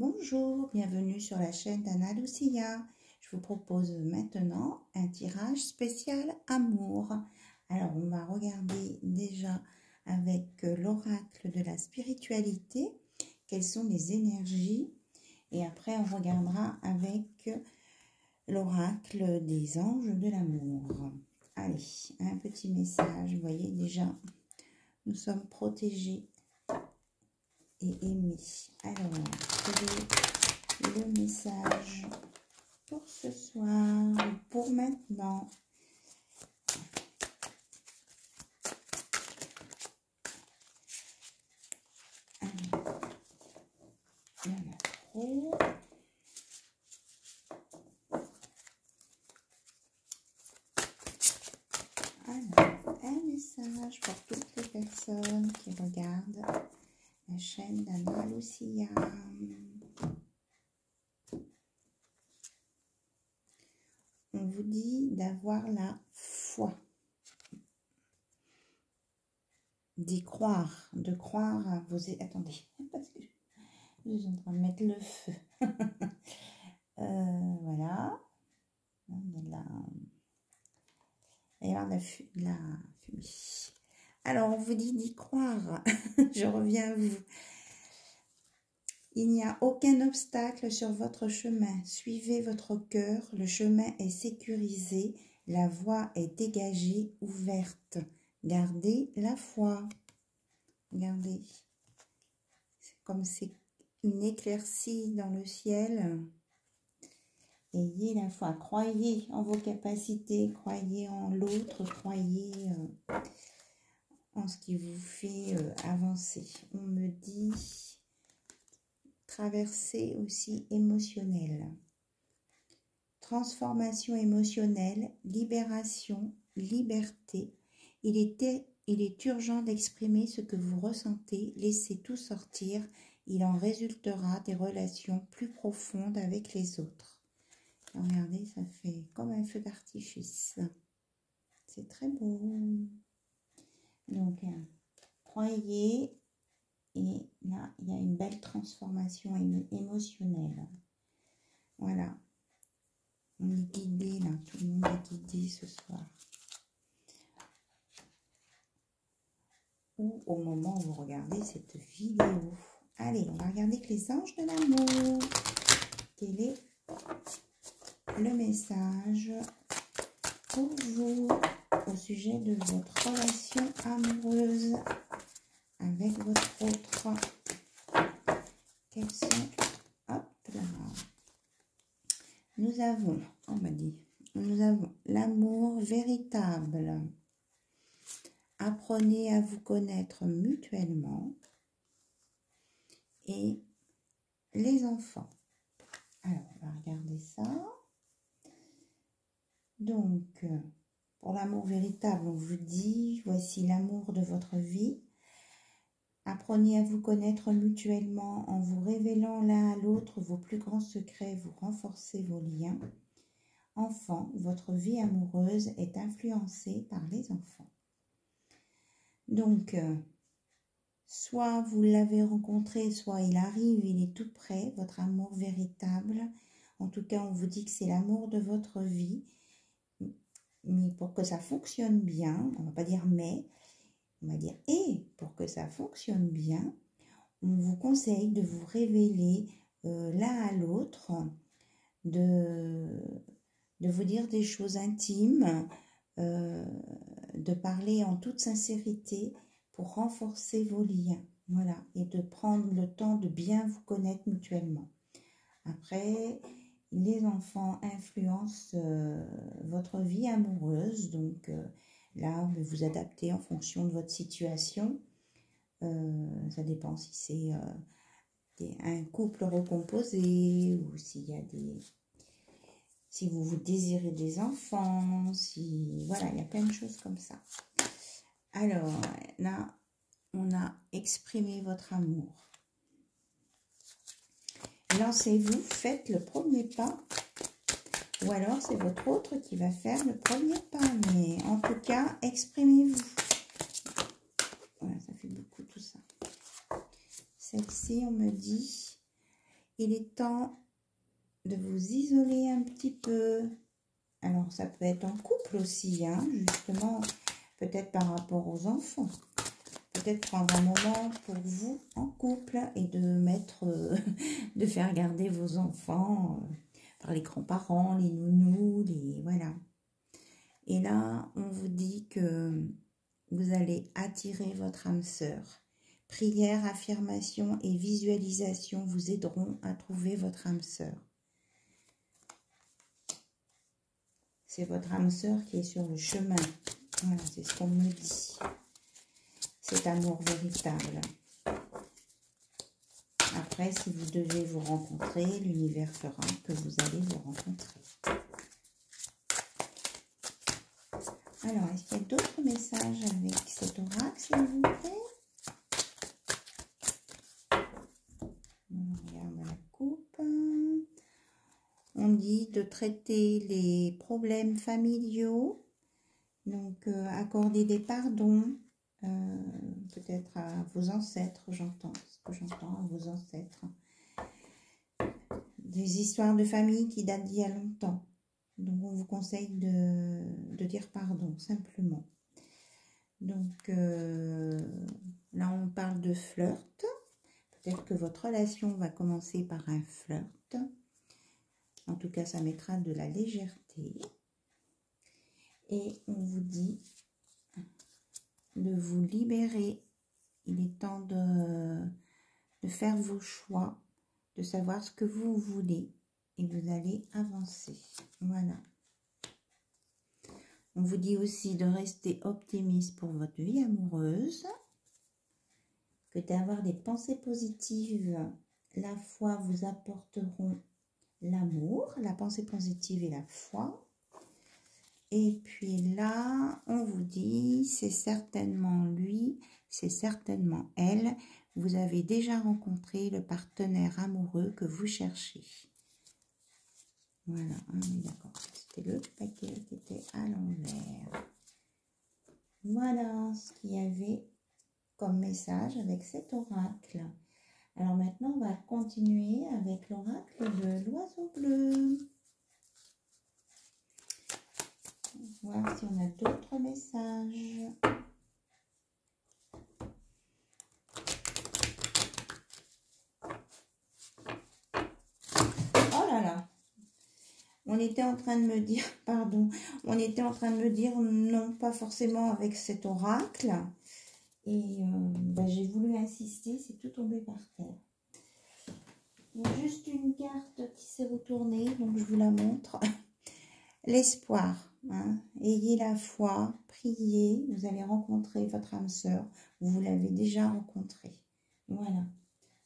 Bonjour, bienvenue sur la chaîne d'Anna Lucia. Je vous propose maintenant un tirage spécial amour. Alors, on va regarder déjà avec l'oracle de la spiritualité, quelles sont les énergies. Et après, on regardera avec l'oracle des anges de l'amour. Allez, un petit message. Vous voyez déjà, nous sommes protégés et aimés. Alors, quel est le message pour ce soir, pour maintenant? Alors, il y en a trop. Alors, un message pour toutes les personnes qui regardent la chaîne d'Anna Lucia. On vous dit d'avoir la foi, d'y croire, de croire à vos... Attendez, parce que je suis en train de mettre le feu. Voilà. Il y a de la fumée. Alors, on vous dit d'y croire. Je reviens à vous. Il n'y a aucun obstacle sur votre chemin. Suivez votre cœur. Le chemin est sécurisé. La voie est dégagée, ouverte. Gardez la foi. Regardez. C'est comme c'est une éclaircie dans le ciel. Ayez la foi. Croyez en vos capacités. Croyez en l'autre. Croyez en ce qui vous fait avancer. On me dit traversée aussi émotionnelle. Transformation émotionnelle, libération, liberté. Il est urgent d'exprimer ce que vous ressentez. Laissez tout sortir. Il en résultera des relations plus profondes avec les autres. Regardez, ça fait comme un feu d'artifice. C'est très beau. Donc, croyez, et là, il y a une belle transformation émotionnelle. Voilà. On est guidé, là. Tout le monde est guidé ce soir. Ou au moment où vous regardez cette vidéo. Allez, on va regarder avec les anges de l'amour. Quel est le message pour vous au sujet de votre relation amoureuse avec votre autre? Quels sont... Hop là. Nous avons, on m'a dit, nous avons l'amour véritable. Apprenez à vous connaître mutuellement. Et les enfants. Alors, on va regarder ça. Donc, pour l'amour véritable, on vous dit, voici l'amour de votre vie. Apprenez à vous connaître mutuellement en vous révélant l'un à l'autre vos plus grands secrets, vous renforcez vos liens. Enfant, votre vie amoureuse est influencée par les enfants. Donc, soit vous l'avez rencontré, soit il arrive, il est tout près, votre amour véritable. En tout cas, on vous dit que c'est l'amour de votre vie. Mais pour que ça fonctionne bien, on ne va pas dire mais, on va dire et pour que ça fonctionne bien, on vous conseille de vous révéler l'un à l'autre, de vous dire des choses intimes, de parler en toute sincérité pour renforcer vos liens. Voilà, et de prendre le temps de bien vous connaître mutuellement. Après, les enfants influencent votre vie amoureuse, donc là, vous adaptez en fonction de votre situation. Ça dépend si c'est un couple recomposé ou s'il y a si vous désirez des enfants, voilà, il y a plein de choses comme ça. Alors, là, on a exprimé votre amour. Lancez-vous, faites le premier pas. Ou alors, c'est votre autre qui va faire le premier pas. Mais en tout cas, exprimez-vous. Voilà, ça fait beaucoup tout ça. Celle-ci, on me dit, il est temps de vous isoler un petit peu. Alors, ça peut être en couple aussi, hein, justement, peut-être par rapport aux enfants. Peut-être prendre un moment pour vous en couple et de mettre, de faire garder vos enfants par les grands-parents, les nounous, voilà. Et là, on vous dit que vous allez attirer votre âme sœur. Prière, affirmation et visualisation vous aideront à trouver votre âme sœur. C'est votre âme sœur qui est sur le chemin. Voilà, c'est ce qu'on me dit. Cet amour véritable. Après, si vous devez vous rencontrer, l'univers fera que vous allez vous rencontrer. Alors, est-ce qu'il y a d'autres messages avec cet oracle, s'il vous plaît? On regarde la coupe. On dit de traiter les problèmes familiaux. Donc, accorder des pardons. Peut-être à vos ancêtres, j'entends, ce que j'entends, à vos ancêtres. Des histoires de famille qui datent d'il y a longtemps. Donc, on vous conseille de dire pardon, simplement. Donc, là, on parle de flirt. Peut-être que votre relation va commencer par un flirt. En tout cas, ça mettra de la légèreté. Et on vous dit de vous libérer. Il est temps de faire vos choix, de savoir ce que vous voulez et vous allez avancer. Voilà. On vous dit aussi de rester optimiste pour votre vie amoureuse, que d'avoir des pensées positives, la foi vous apporteront l'amour, la pensée positive et la foi. Et puis là, on vous dit, c'est certainement lui, c'est certainement elle. Vous avez déjà rencontré le partenaire amoureux que vous cherchez. Voilà, d'accord. C'était le paquet qui était à l'envers. Voilà ce qu'il y avait comme message avec cet oracle. Alors maintenant, on va continuer avec l'oracle de l'oiseau bleu. Voir si on a d'autres messages. Oh là là! On était en train de me dire, pardon, on était en train de me dire non, pas forcément avec cet oracle. Et j'ai voulu insister, c'est tout tombé par terre. Il y a juste une carte qui s'est retournée, donc je vous la montre. L'espoir, hein. Ayez la foi, priez, vous allez rencontrer votre âme sœur, vous l'avez déjà rencontrée. Voilà.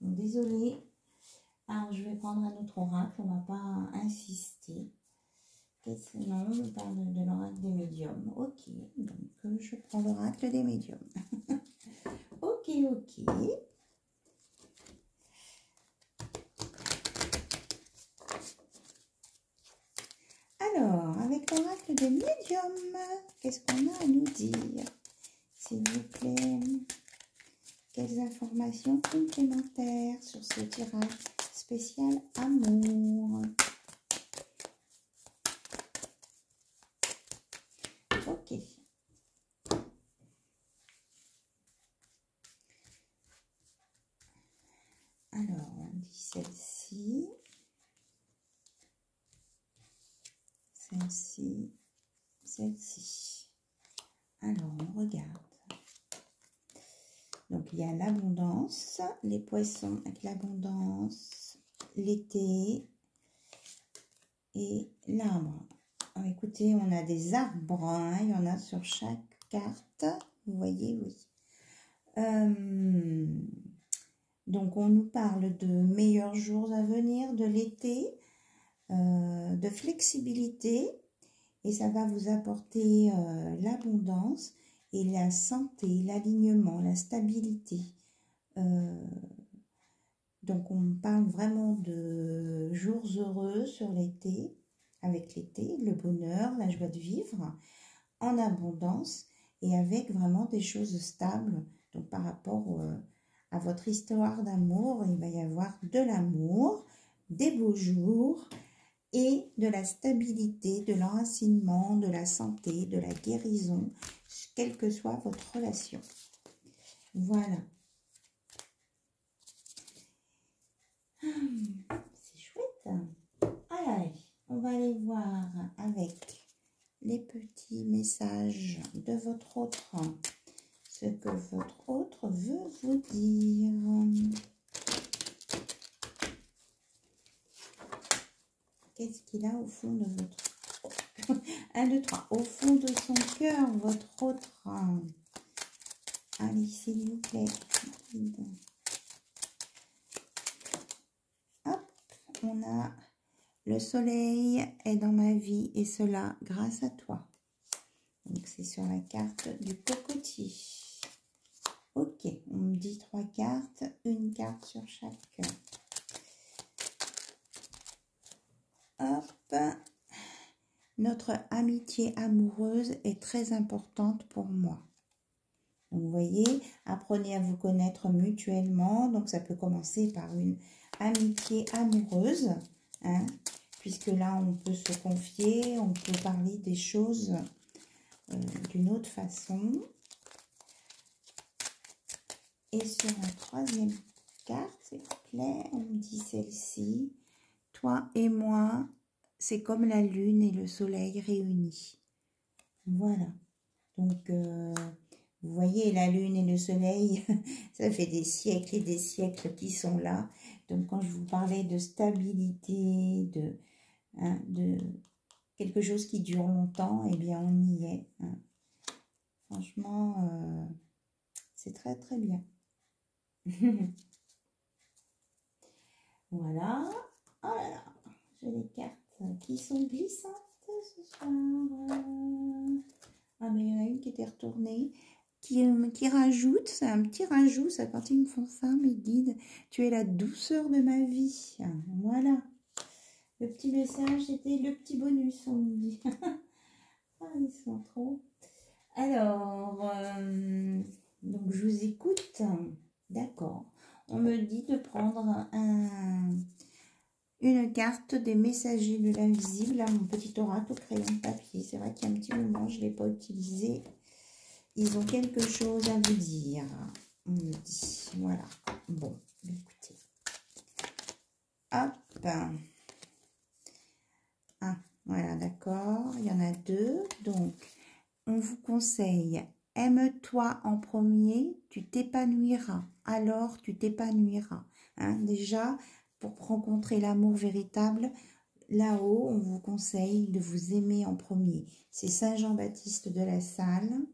Donc, désolée. Alors, je vais prendre un autre oracle, on ne va pas insister. Non, on parle de l'oracle des médiums. Ok, donc je prends l'oracle des médiums. Ok. Alors, avec l'oracle des médiums, qu'est-ce qu'on a à nous dire? S'il vous plaît, quelles informations complémentaires sur ce tirage spécial amour? Ok. Alors, on dit celle-ci. Celle-ci. Alors, on regarde. Donc, il y a l'abondance, les poissons avec l'abondance, l'été et l'arbre. Écoutez, on a des arbres, hein, il y en a sur chaque carte, vous voyez, oui. Donc, on nous parle de meilleurs jours à venir, de l'été, de flexibilité, et ça va vous apporter l'abondance et la santé, l'alignement, la stabilité. Donc, on parle vraiment de jours heureux sur l'été, avec l'été, le bonheur, la joie de vivre, en abondance et avec vraiment des choses stables. Donc, par rapport à votre histoire d'amour, il va y avoir de l'amour, des beaux jours et de la stabilité, de l'enracinement, de la santé, de la guérison, quelle que soit votre relation. Voilà. C'est chouette. Allez, on va aller voir avec les petits messages de votre autre, ce que votre autre veut vous dire. Qu'est-ce qu'il a au fond de votre... 1, 2, 3. Au fond de son cœur, votre autre. Allez, s'il vous plaît. Hop, on a le soleil est dans ma vie et cela grâce à toi. Donc, c'est sur la carte du cocotier. Ok, on me dit 3 cartes, une carte sur chaque. Hop, notre amitié amoureuse est très importante pour moi. Donc, vous voyez, apprenez à vous connaître mutuellement. Donc, ça peut commencer par une amitié amoureuse, hein, puisque là, on peut se confier, on peut parler des choses d'une autre façon. Et sur la troisième carte, s'il vous plaît, on me dit celle-ci. Toi et moi, c'est comme la lune et le soleil réunis. Voilà. Donc, vous voyez, la lune et le soleil, ça fait des siècles et des siècles qui sont là. Donc, quand je vous parlais de stabilité, de quelque chose qui dure longtemps, eh bien, on y est. Hein. Franchement, c'est très, très bien. Voilà. Oh là là, j'ai les cartes qui sont glissantes ce soir. Ah, mais il y en a une qui était retournée, qui rajoute, c'est un petit rajout, ça quand ils me font ça, mes guides, tu es la douceur de ma vie. Voilà. Le petit message, c'était le petit bonus, on me dit. Ah, ils sont trop. Alors, donc je vous écoute. D'accord. On me dit de prendre une carte des messagers de l'invisible. Là, mon petit oracle au crayon de papier. C'est vrai qu'il y a un petit moment, je ne l'ai pas utilisé. Ils ont quelque chose à vous dire. On me dit. Voilà. Bon, écoutez. Hop. Ah, voilà, d'accord. Il y en a 2. Donc, on vous conseille, aime-toi en premier, tu t'épanouiras. Alors, tu t'épanouiras. Hein, déjà, pour rencontrer l'amour véritable, là-haut, on vous conseille de vous aimer en premier. C'est Saint Jean-Baptiste de la Salle.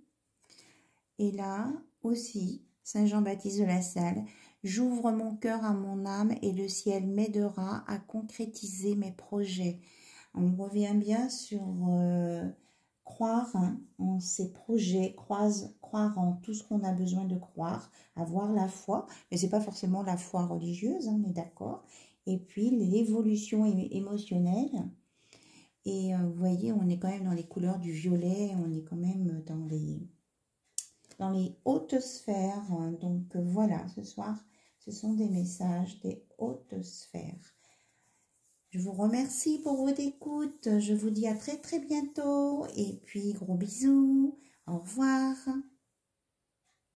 Et là aussi, Saint Jean-Baptiste de la Salle, j'ouvre mon cœur à mon âme et le ciel m'aidera à concrétiser mes projets. On revient bien sur croire en ses projets, croire en tout ce qu'on a besoin de croire, avoir la foi, mais c'est pas forcément la foi religieuse, on est d'accord. Et puis l'évolution émotionnelle. Et vous voyez, on est quand même dans les couleurs du violet, on est quand même dans les hautes sphères. Donc voilà, ce soir, ce sont des messages des hautes sphères. Je vous remercie pour votre écoute. Je vous dis à très très bientôt. Et puis gros bisous. Au revoir.